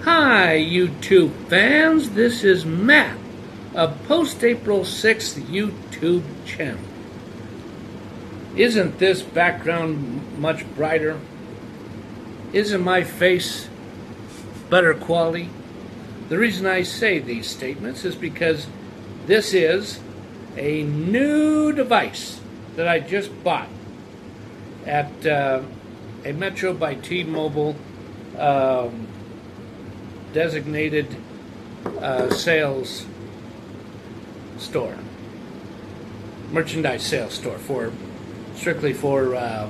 Hi, YouTube fans. This is Matt of Post-April 6th YouTube channel. Isn't this background much brighter? Isn't my face better quality? The reason I say these statements is because this is a new device that I just bought at a Metro by T-Mobile designated sales store, merchandise sales store strictly for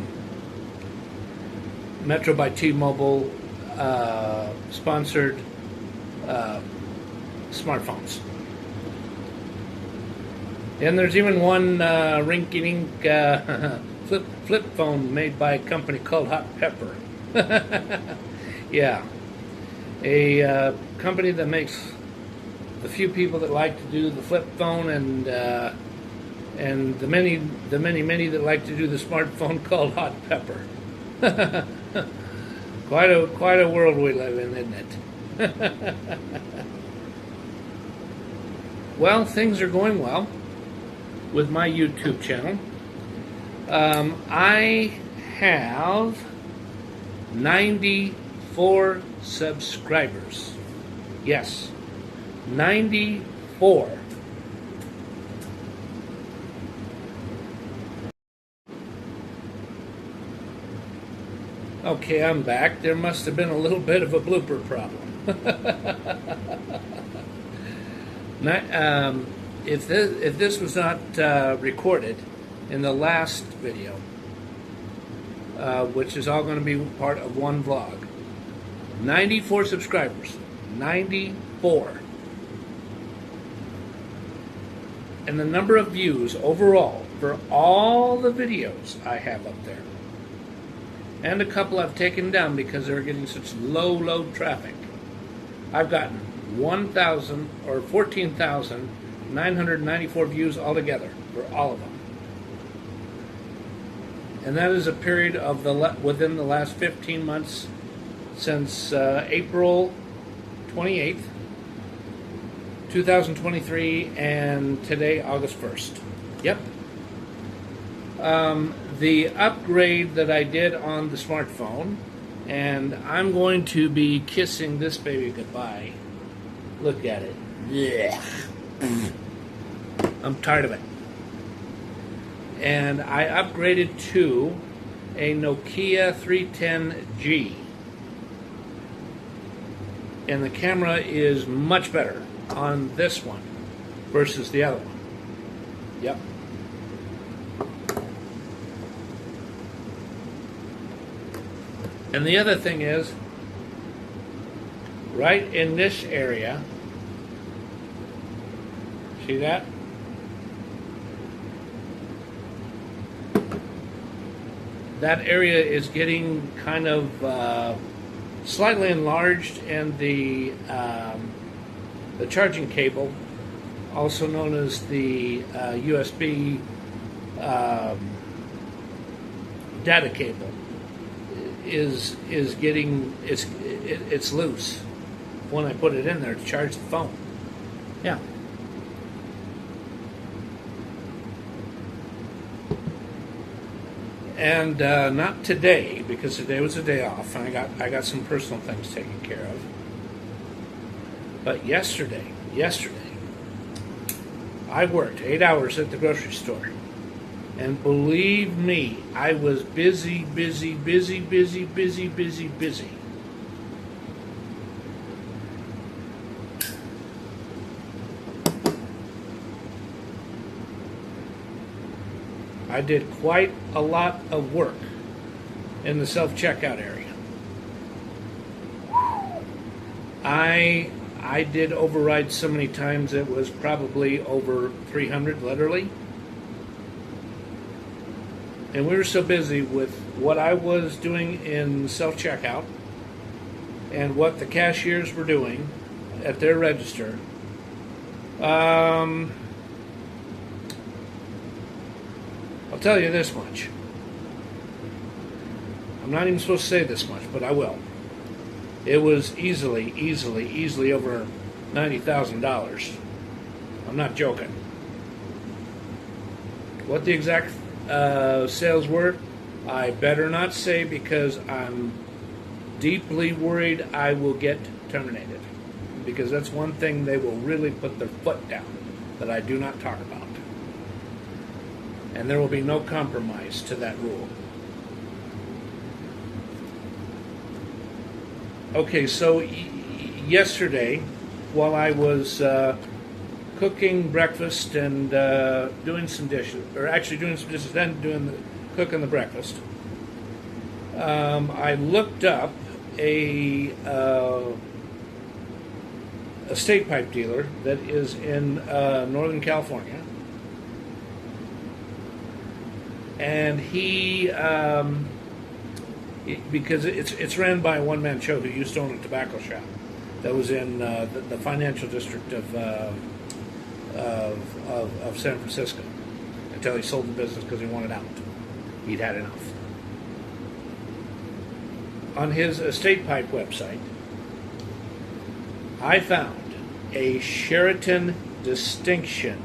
Metro by T-Mobile sponsored smartphones. And there's even one rinky-dink flip phone made by a company called Hot Pepper. Yeah. A company that makes the few people that like to do the flip phone and the many that like to do the smartphone called Hot Pepper. quite a world we live in, isn't it? Well, things are going well with my YouTube channel. I have 94 subscribers. Yes, 94. Okay, I'm back. There must have been a little bit of a blooper problem. If this was not recorded in the last video, which is all going to be part of one vlog, 94 subscribers, 94. And the number of views overall for all the videos I have up there. And a couple I've taken down because they're getting such low traffic. I've gotten 14,994 views altogether for all of them. And that is a period of within the last 15 months since April 28th, 2023, and today, August 1st. Yep. The upgrade that I did on the smartphone, and I'm going to be kissing this baby goodbye. Look at it. Yeah. I'm tired of it. And I upgraded to a Nokia 310G. And the camera is much better on this one versus the other one. Yep. And the other thing is, right in this area, see that? That area is getting kind of slightly enlarged, and the charging cable, also known as the USB data cable, is getting it's loose when I put it in there to charge the phone. Yeah. And not today, because today was a day off, and I got some personal things taken care of. But yesterday, I worked 8 hours at the grocery store, and believe me, I was busy. I did quite a lot of work in the self-checkout area. I did override so many times it was probably over 300, literally. And we were so busy with what I was doing in self-checkout and what the cashiers were doing at their register. I'll tell you this much. I'm not even supposed to say this much, but I will. It was easily over $90,000. I'm not joking. What the exact sales were, I better not say, because I'm deeply worried I will get terminated. Because that's one thing they will really put their foot down that I do not talk about. And there will be no compromise to that rule. Okay, so yesterday, while I was cooking breakfast and doing some dishes, or actually doing some dishes, then cooking the breakfast, I looked up a state pipe dealer that is in Northern California, and he, because it's ran by a one-man show who used to own a tobacco shop that was in the financial district of San Francisco, until he sold the business because he wanted out. He'd had enough. On his estate pipe website, I found a Sheraton Distinction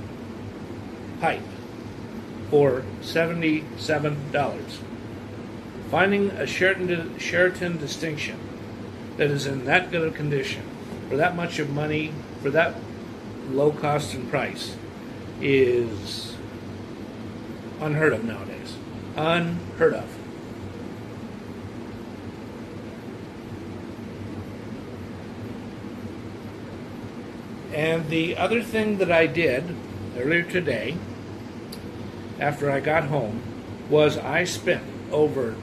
pipe for $77. Finding a Sheraton Distinction that is in that good of condition for that much of money, for that low cost and price, is unheard of nowadays. Unheard of. And the other thing that I did earlier today, after I got home, was I spent over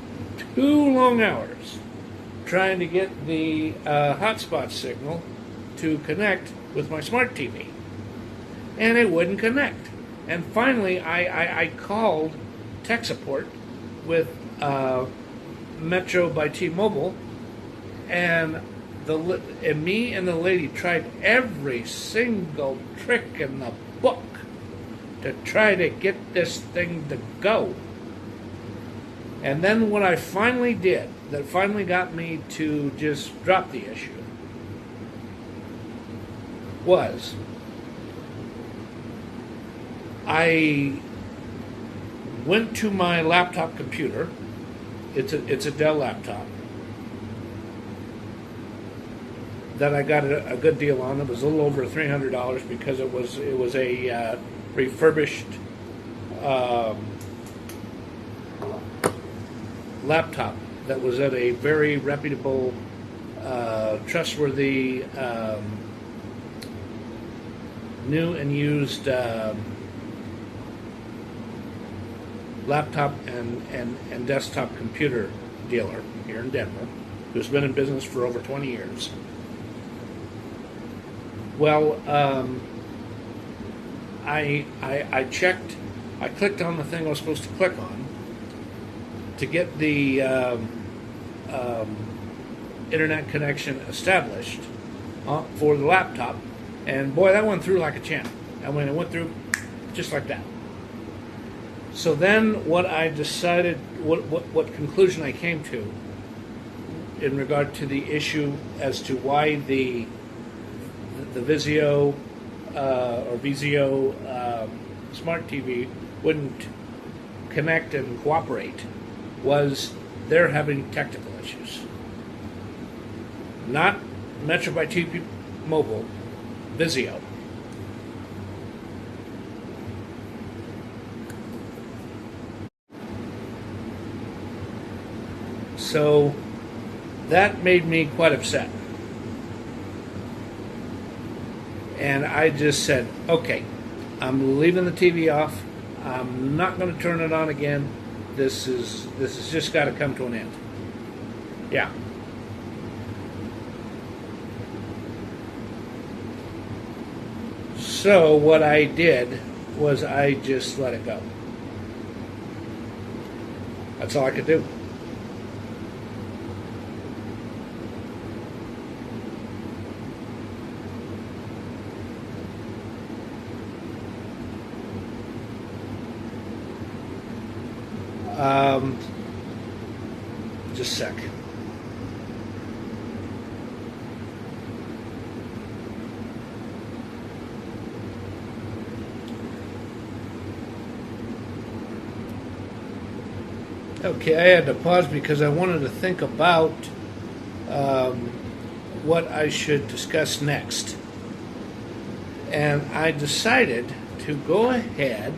2 long hours trying to get the hotspot signal to connect with my smart TV. And it wouldn't connect. And finally, I called tech support with Metro by T-Mobile, and me and the lady tried every single trick in the book to try to get this thing to go. And then what I finally did, that finally got me to just drop the issue, was I went to my laptop computer. It's a Dell laptop that I got a good deal on. It was a little over $300 because it was a refurbished laptop that was at a very reputable, trustworthy, new and used laptop and desktop computer dealer here in Denver, who's been in business for over 20 years. Well, I checked, I clicked on the thing I was supposed to click on to get the internet connection established for the laptop, and boy, that went through like a champ. I mean, it went through just like that. So then what I decided, what conclusion I came to in regard to the issue as to why the Vizio or Vizio smart TV wouldn't connect and cooperate was they're having technical issues. Not Metro by T-Mobile, Vizio. So that made me quite upset. And I just said, okay, I'm leaving the TV off. I'm not going to turn it on again. This is just got to come to an end. Yeah. So what I did was I just let it go. That's all I could do. Just a sec. Okay, I had to pause because I wanted to think about what I should discuss next. And I decided to go ahead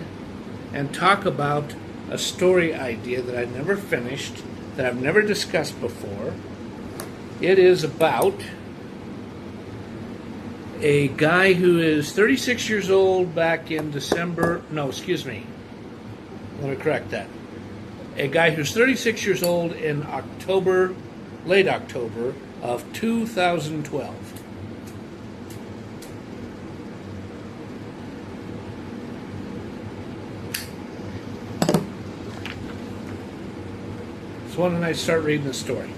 and talk about a story idea that I never finished, that I've never discussed before. It is about a guy who is 36 years old back in December. No, excuse me. Let me correct that. A guy who's 36 years old in October, late October of 2012. So why don't I start reading the story?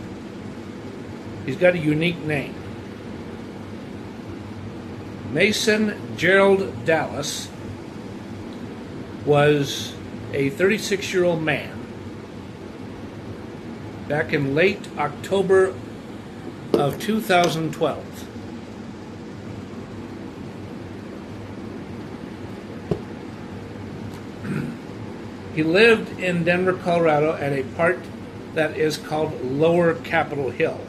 He's got a unique name. Mason Gerald Dallas was a 36-year-old man back in late October of 2012. He lived in Denver, Colorado at a part that is called Lower Capitol Hill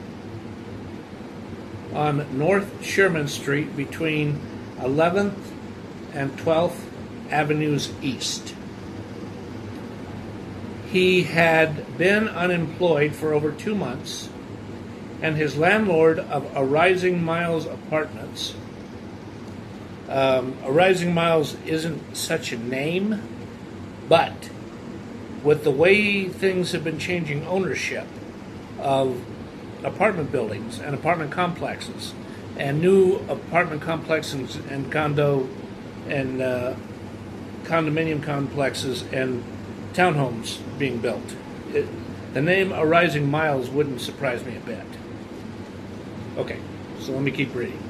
on North Sherman Street between 11th and 12th Avenues East. He had been unemployed for over 2 months, and his landlord of A Rising Miles Apartments, A Rising Miles isn't such a name, but with the way things have been changing ownership of apartment buildings and apartment complexes and new apartment complexes and condo and condominium complexes and townhomes being built, the name A Rising Miles wouldn't surprise me a bit. Okay, so let me keep reading.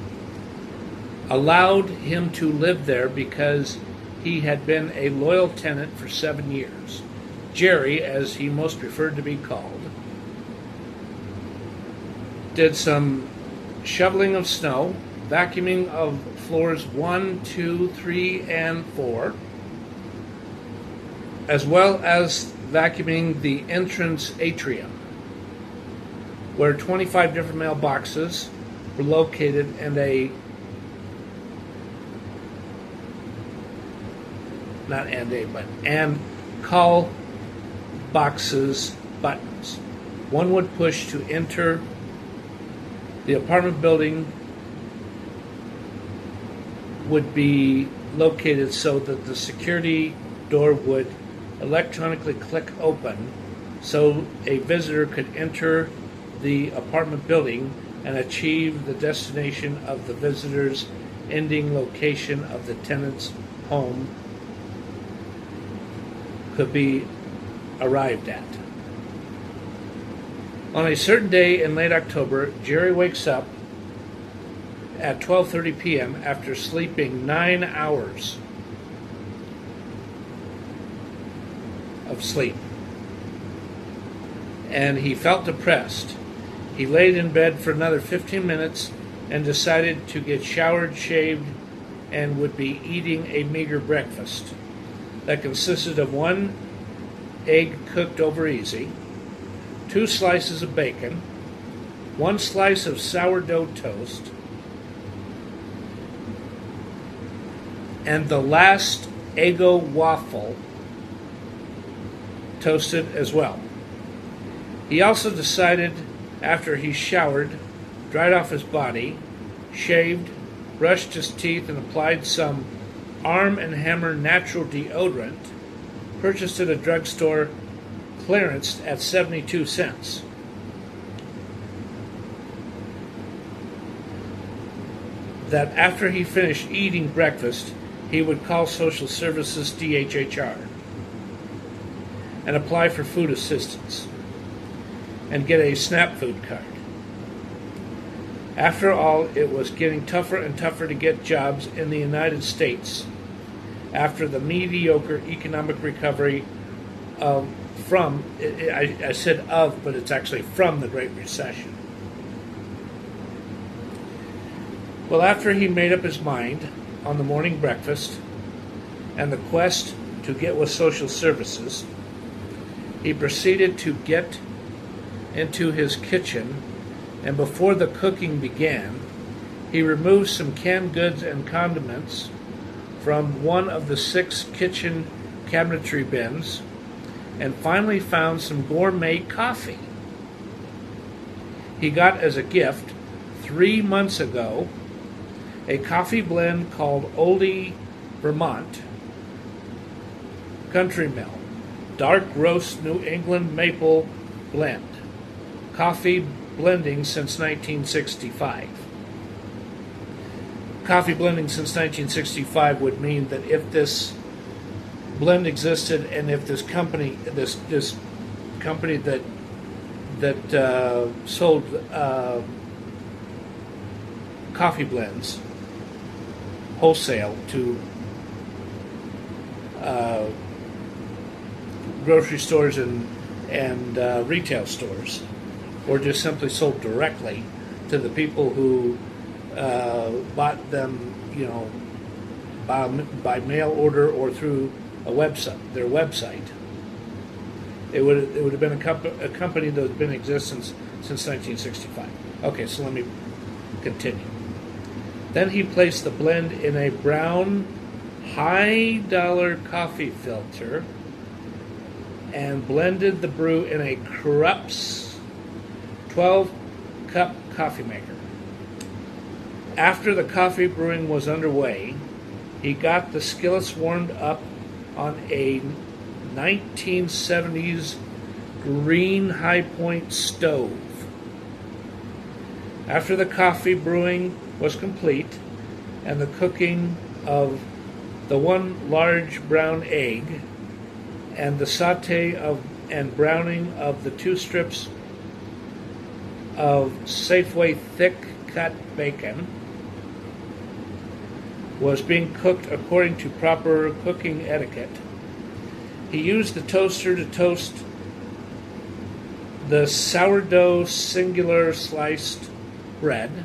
Allowed him to live there because he had been a loyal tenant for 7 years. Jerry, as he most preferred to be called, did some shoveling of snow, vacuuming of floors 1, 2, 3, and 4, as well as vacuuming the entrance atrium, where 25 different mailboxes were located and and call boxes buttons. One would push to enter the apartment building would be located so that the security door would electronically click open so a visitor could enter the apartment building and achieve the destination of the visitor's ending location of the tenant's home could be arrived at. On a certain day in late October, Jerry wakes up at 12:30 p.m. after sleeping 9 hours of sleep. And he felt depressed. He laid in bed for another 15 minutes and decided to get showered, shaved, and would be eating a meager breakfast that consisted of 1 egg cooked over easy, 2 slices of bacon, 1 slice of sourdough toast, and the last Eggo waffle toasted as well. He also decided, after he showered, dried off his body, shaved, brushed his teeth, and applied some Arm & Hammer natural deodorant, purchased at a drugstore clearance at 72 cents. That after he finished eating breakfast, he would call Social Services DHHR and apply for food assistance and get a SNAP food card. After all, it was getting tougher and tougher to get jobs in the United States after the mediocre economic recovery I said of, but it's actually from the Great Recession. Well, after he made up his mind on the morning breakfast and the quest to get with social services, He proceeded to get into his kitchen, and before the cooking began, he removed some canned goods and condiments from one of the 6 kitchen cabinetry bins, and finally found some gourmet coffee. He got as a gift 3 months ago a coffee blend called Oldie Vermont Country Mill Dark Roast New England Maple Blend. Coffee blending since 1965. Coffee blending since 1965 would mean that if this blend existed, and if this company, this company that sold coffee blends wholesale to grocery stores and retail stores, or just simply sold directly to the people who bought them, by mail order or through their website. It would have been a company that had been in existence since 1965. Okay, so let me continue. Then he placed the blend in a brown, high-dollar coffee filter and blended the brew in a Krups 12-cup coffee maker. After the coffee brewing was underway, he got the skillets warmed up on a 1970s green high-point stove. After the coffee brewing was complete and the cooking of the 1 large brown egg and the saute and browning of the 2 strips of SAFEWAY thick-cut bacon was being cooked according to proper cooking etiquette, he used the toaster to toast the sourdough singular sliced bread,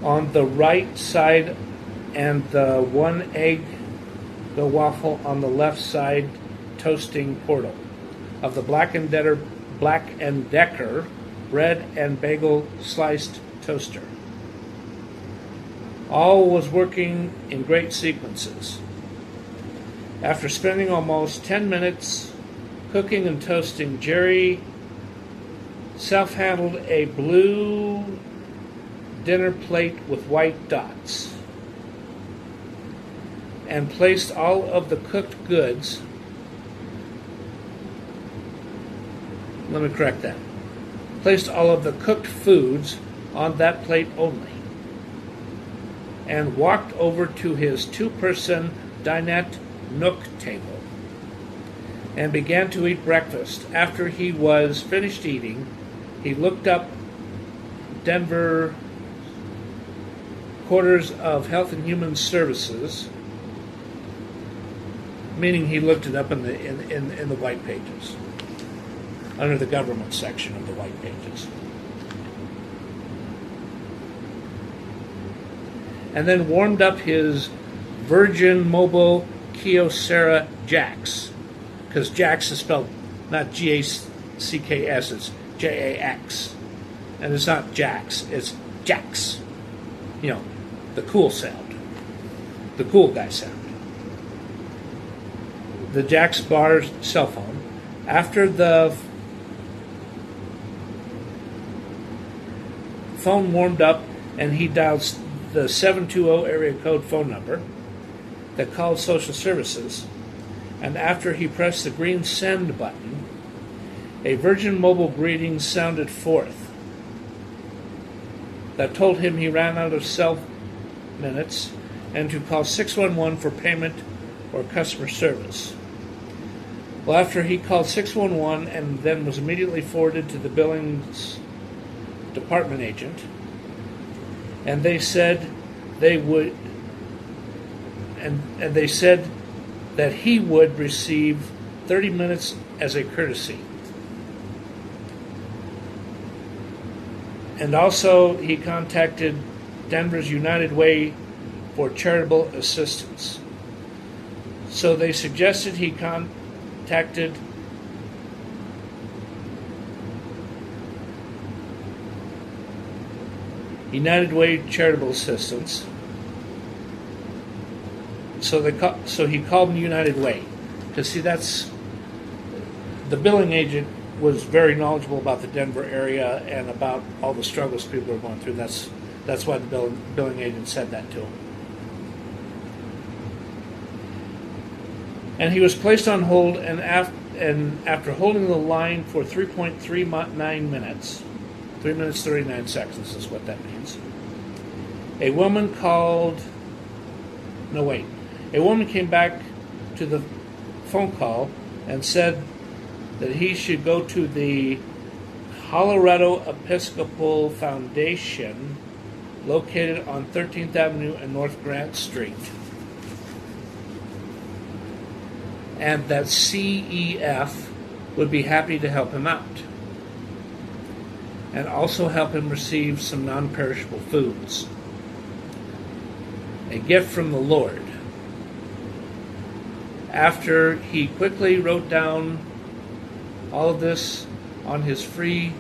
on the right side, and the 1 egg, the waffle on the left side, toasting portal of the Black and Decker bread and bagel sliced toaster. All was working in great sequences. After spending almost 10 minutes cooking and toasting, Jerry self-handled a blue dinner plate with white dots and placed all of the cooked goods, let me correct that, placed all of the cooked foods on that plate only, and walked over to his 2-person dinette nook table and began to eat breakfast. After he was finished eating, he looked up Denver Quarters of Health and Human Services, meaning he looked it up in the white pages, under the government section of the white pages. And then warmed up his Virgin Mobile KYOCERA Jax, because Jax is spelled not G-A-C-K-S, it's J-A-X. And it's not Jax, it's Jax. You know, the cool sound, the cool guy sound. The Jax Bar cell phone. After the phone warmed up and he dialed the 720 area code phone number that called social services, and after he pressed the green send button, a Virgin Mobile greeting sounded forth that told him he ran out of cell minutes and to call 611 for payment or customer service. Well, after he called 611 and then was immediately forwarded to the billings department agent, and they said they would, and they said that he would receive 30 minutes as a courtesy. And also, he contacted Denver's United Way for charitable assistance. So they suggested he contacted United Way Charitable Assistance. So he called them United Way. Because see, that's the billing agent was very knowledgeable about the Denver area and about all the struggles people are going through. That's why the billing agent said that to him. And he was placed on hold, and after holding the line for 3.39 minutes, 3 minutes 39 seconds is what that means, a woman came back to the phone call and said that he should go to the Colorado Episcopal Foundation located on 13th Avenue and North Grant Street, and that CEF would be happy to help him out and also help him receive some non-perishable foods, a gift from the Lord. After he quickly wrote down all of this on his free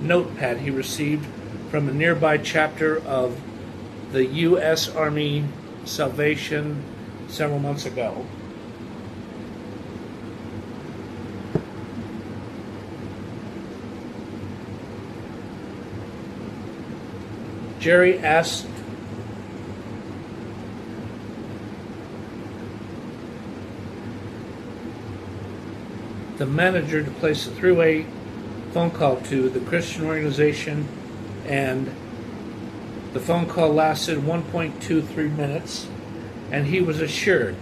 notepad he received from a nearby chapter of the U.S. Army Salvation several months ago. Jerry asked the manager to place a three-way phone call to the Christian organization, and the phone call lasted 1.23 minutes, and he was assured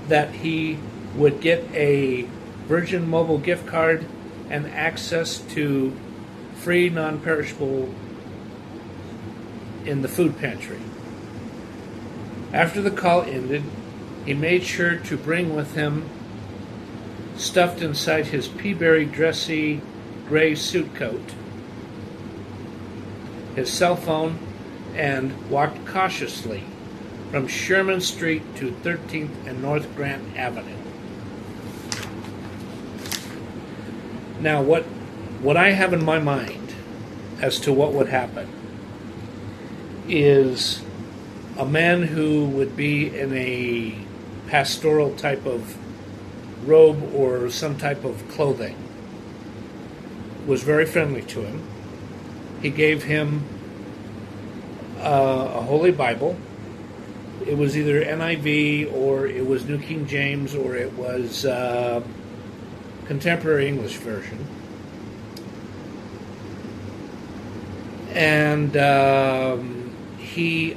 that he would get a Virgin Mobile gift card and access to free non-perishable in the food pantry. After the call ended, he made sure to bring with him, stuffed inside his peaberry dressy gray suit coat, his cell phone, and walked cautiously from Sherman Street to 13th and North Grant Avenue. Now, what I have in my mind as to what would happen is a man who would be in a pastoral type of robe or some type of clothing was very friendly to him. He gave him a Holy Bible. It was either NIV or it was New King James or it was Contemporary English Version. And he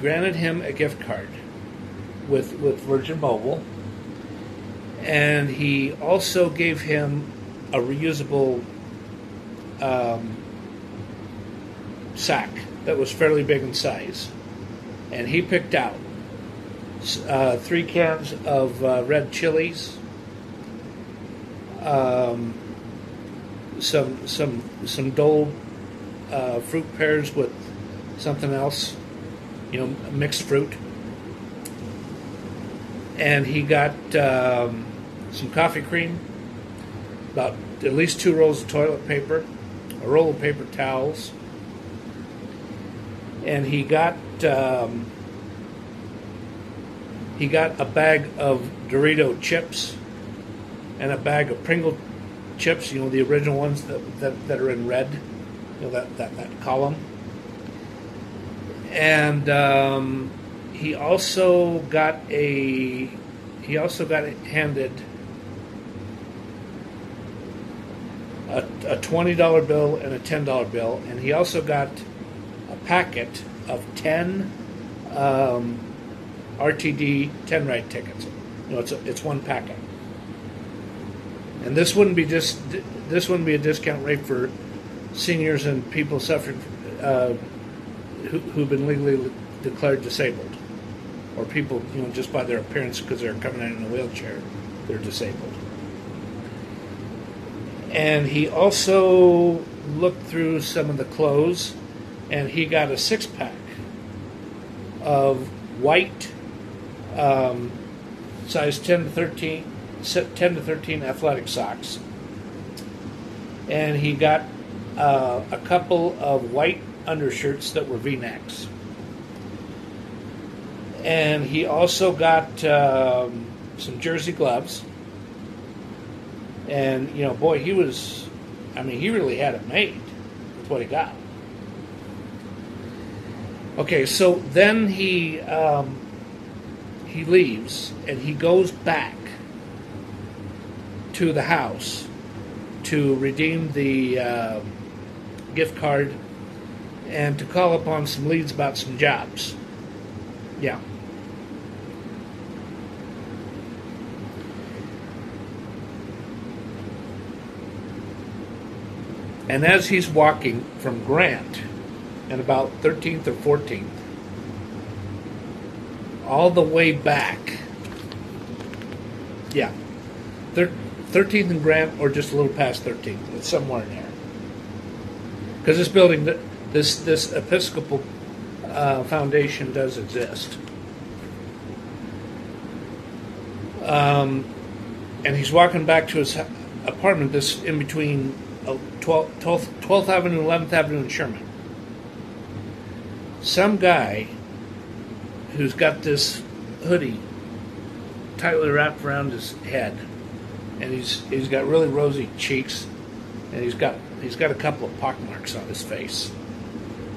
granted him a gift card with Virgin Mobile, and he also gave him a reusable sack that was fairly big in size, and he picked out 3 cans of red chilies, some Dole fruit pears with something else, mixed fruit. And he got some coffee cream, about at least 2 rolls of toilet paper, a roll of paper towels, and he got a bag of Dorito chips and a bag of Pringle chips, the original ones that are in red, that column. And he also got handed a $20 bill and a $10 bill, and he also got a packet of 10 RTD 10 ride tickets. It's one packet, and this wouldn't be a discount rate for seniors and people suffering who've been legally declared disabled, or people just by their appearance because they're coming in a wheelchair they're disabled. And he also looked through some of the clothes, and he got a 6-pack of white size 10 to 13 athletic socks. And he got a couple of white undershirts that were V-necks. And he also got some jersey gloves. And, boy, he really had it made with what he got. Okay, so then he leaves, and he goes back to the house to redeem the gift card and to call upon some leads about some jobs. Yeah. And as he's walking from Grant and about 13th or 14th, all the way back, 13th and Grant, or just a little past 13th, it's somewhere in there. Because this building, this Episcopal foundation does exist. And he's walking back to his apartment, this in between 12th Avenue and 11th Avenue in Sherman. Some guy who's got this hoodie tightly wrapped around his head, and he's got really rosy cheeks, and he's got a couple of pockmarks on his face.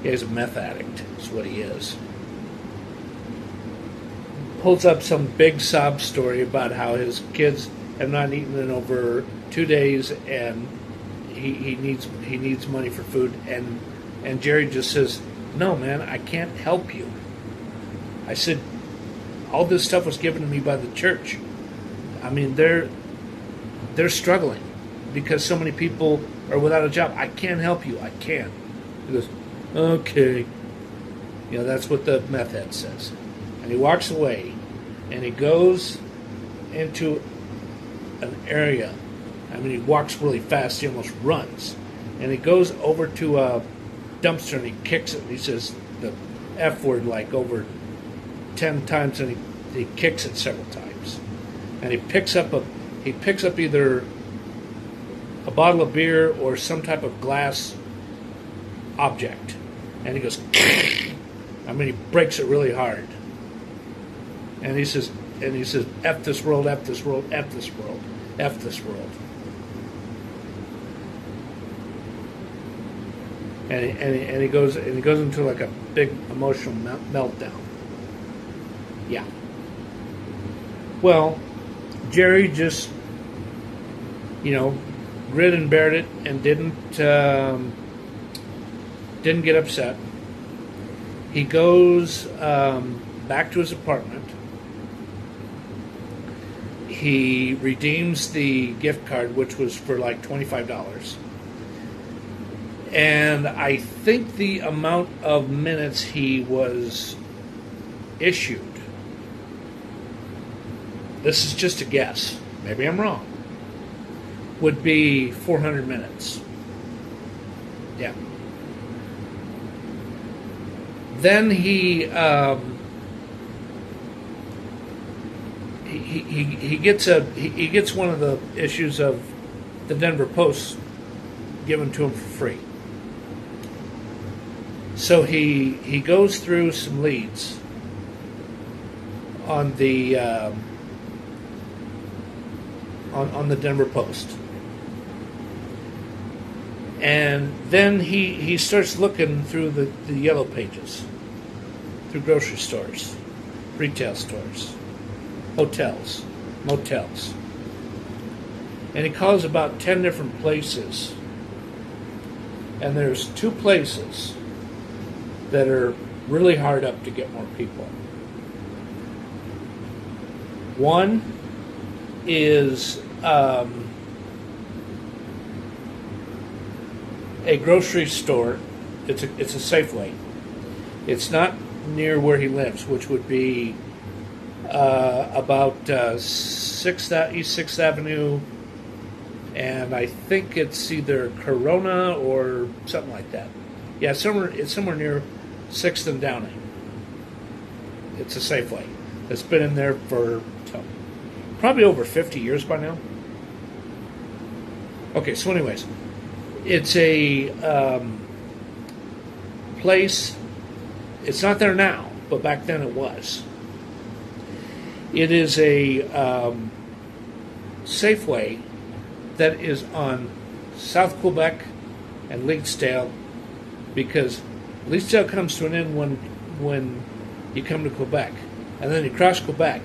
He's a meth addict, is what he is. Pulls up some big sob story about how his kids have not eaten in over 2 days, and he needs money for food, and Jerry just says, "No, man, I can't help you." I said, "All this stuff was given to me by the church. I mean, they're struggling because so many people are without a job. I can't help you. I can't." He goes, "Okay." That's what the meth head says. And he walks away, and he goes into an area. He walks really fast. He almost runs. And he goes over to a dumpster, and he kicks it. And he says the F word like over 10 times, and he kicks it several times. And he picks up either a bottle of beer or some type of glass object. And he goes, he breaks it really hard. And he says, "F this world, F this world, F this world, F this world." And he goes into like a big emotional meltdown. Yeah. Well, Jerry just, grit and bared it and didn't get upset. He goes back to his apartment. He redeems the gift card, which was for like $25. And I think the amount of minutes he was issued, this is just a guess, maybe I'm wrong, would be 400 minutes. Yeah. Then he gets one of the issues of the Denver Post given to him for free. So he goes through some leads on the on the Denver Post, and then he starts looking through the yellow pages, through grocery stores, retail stores, hotels, motels, and he calls about 10 different places, and there's 2 places that are really hard up to get more people. One is a grocery store. It's a Safeway. It's not near where he lives, which would be about East 6th Avenue, and I think it's either Corona or something like that. Yeah, it's somewhere near 6th and Downing. It's a Safeway. It's been in there for probably over 50 years by now. Okay, so anyways, it's a place. It's not there now, but back then it was. It is a Safeway that is on South Quebec and Leetsdale, because Leetsdale comes to an end when you come to Quebec, and then you cross Quebec,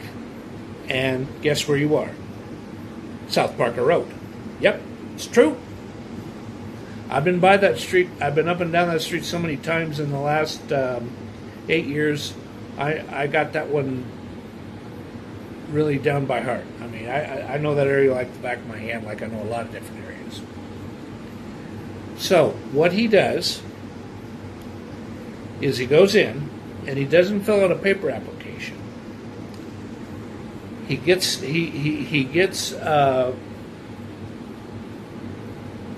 and guess where you are? South Parker Road. Yep, it's true. I've been by that street. I've been up and down that street so many times in the last 8 years. I got that one really down by heart. I mean, I know that area like the back of my hand, like I know a lot of different areas. So what he does is he goes in and he doesn't fill out a paper application. He gets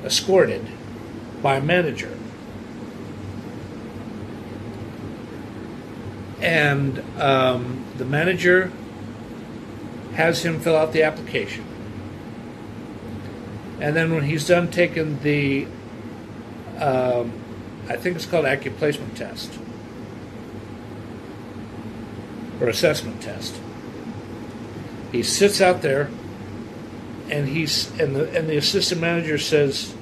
escorted by a manager, and the manager has him fill out the application. And then when he's done taking the, I think it's called accuplacement test or assessment test, he sits out there, and the assistant manager says,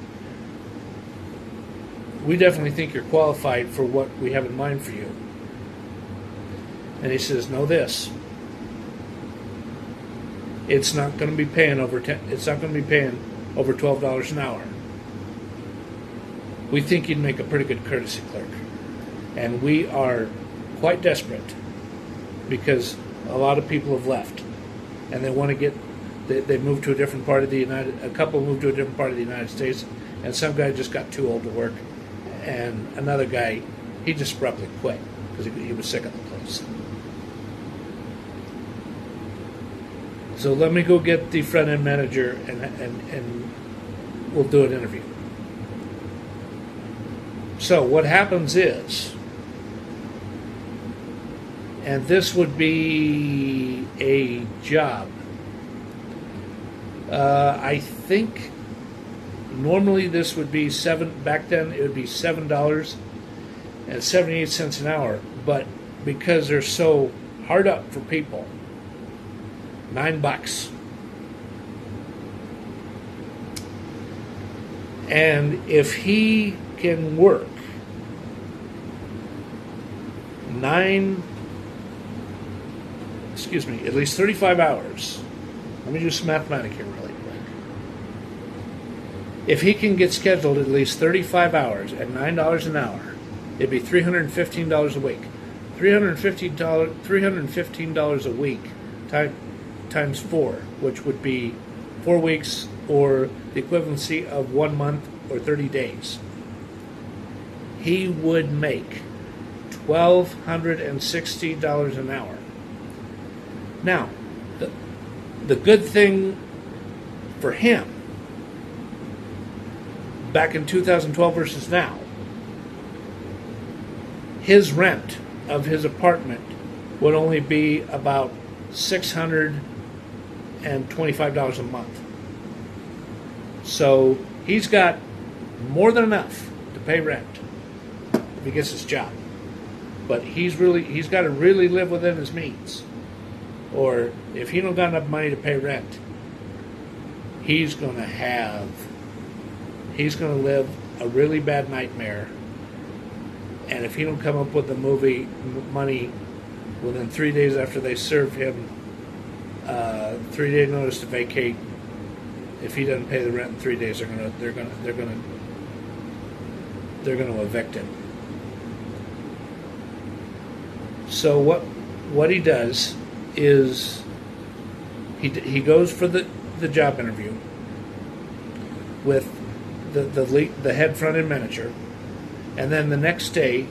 "We definitely think you're qualified for what we have in mind for you." And he says, "Know this. It's not going to be paying It's not going to be paying over $12 an hour. We think you'd make a pretty good courtesy clerk, and we are quite desperate because a lot of people have left, and they want to get. They moved to a different part of the A couple moved to a different part of the United States, and some guy just got too old to work, and another guy, he just abruptly quit because he was sick of the place. So let me go get the front end manager, and we'll do an interview." So what happens is, and this would be a job. I think normally this would be back then it would be $7.78 an hour, but because they're so hard up for people, $9. And if he can work at least 35 hours. Let me do some mathematics here really quick. If he can get scheduled at least 35 hours at $9 an hour, it'd be $315 a week. $315 a week times 4, which would be 4 weeks, or the equivalency of 1 month or 30 days. He would make $1,260 an hour. Now, the good thing for him, back in 2012 versus now, his rent of his apartment would only be about $625 a month. So he's got more than enough to pay rent if he gets his job. But he's got to really live within his means. Or if he don't got enough money to pay rent, he's going to live a really bad nightmare. And if he don't come up with the movie money within 3 days after they serve him 3-day notice to vacate, if he doesn't pay the rent in 3 days, they're going to evict him. So what he does is he goes for the job interview with the head front end manager, and then the next day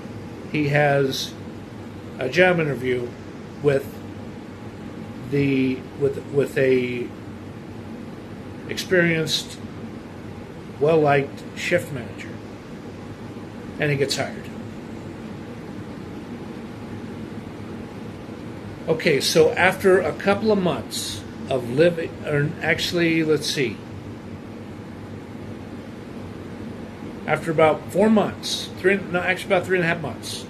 he has a job interview with with a experienced, well-liked shift manager, and he gets hired. Okay, so after a couple of months of living, or actually, let's see, after about 4 months, about 3.5 months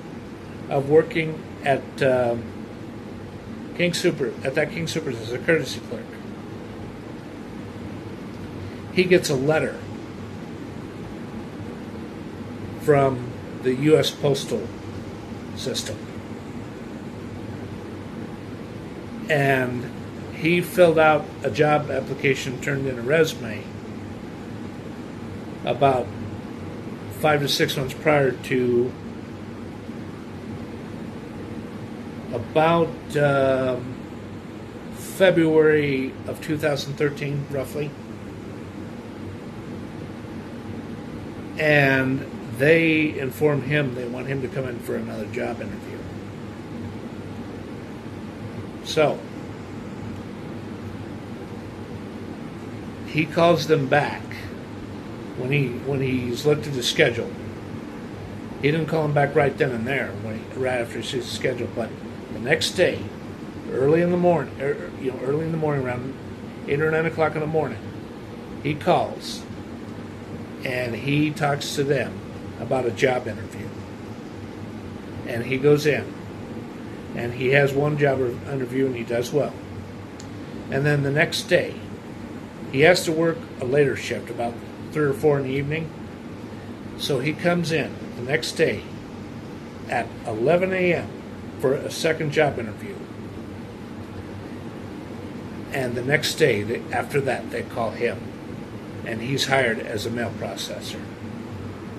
of working at King Soopers as a courtesy clerk, he gets a letter from the U.S. Postal System. And he filled out a job application, turned in a resume about 5 to 6 months prior to about February of 2013, roughly. And they inform him they want him to come in for another job interview. So he calls them back when he's looked at his schedule. He didn't call him back right then and there, right after he sees the schedule, but the next day, early in the morning, around 8 or 9 o'clock in the morning, he calls and he talks to them about a job interview. And he goes in and he has one job interview and he does well. And then the next day, he has to work a later shift, about 3 or 4 in the evening. So he comes in the next day at 11 a.m. for a second job interview. And the next day, after that, they call him. And he's hired as a mail processor.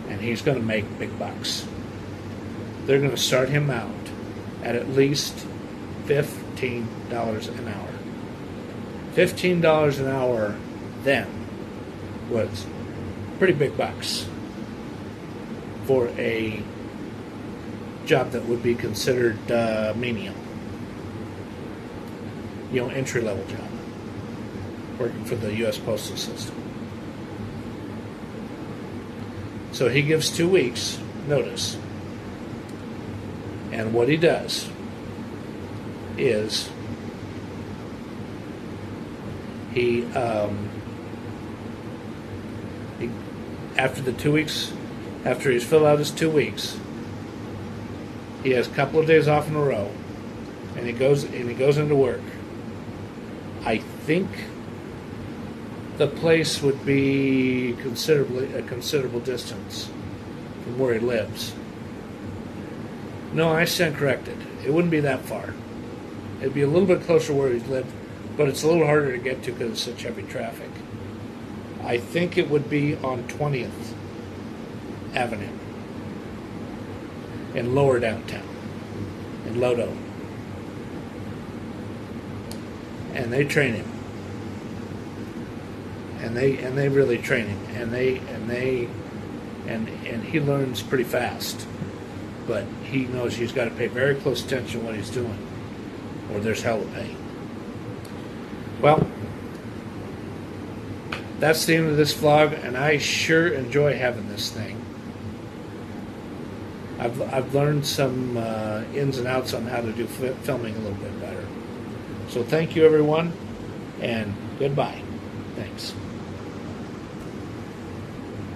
And he's going to make big bucks. They're going to start him out at least $15 an hour. $15 an hour then was pretty big bucks for a job that would be considered menial. Entry-level job, working for the U.S. Postal System. So he gives 2 weeks notice. And what he does is he after the 2 weeks, after he's filled out his 2 weeks, he has a couple of days off in a row, and he goes into work. I think the place would be a considerable distance from where he lives. No, I stand corrected. It wouldn't be that far. It'd be a little bit closer where he lived, but it's a little harder to get to because it's such heavy traffic. I think it would be on 20th Avenue in lower downtown, in Lodo. And they train him. And they really train him. And he learns pretty fast. But he knows he's got to pay very close attention to what he's doing, or there's hell to pay. Well, that's the end of this vlog, and I sure enjoy having this thing. I've learned some ins and outs on how to do filming a little bit better. So thank you, everyone, and goodbye. Thanks.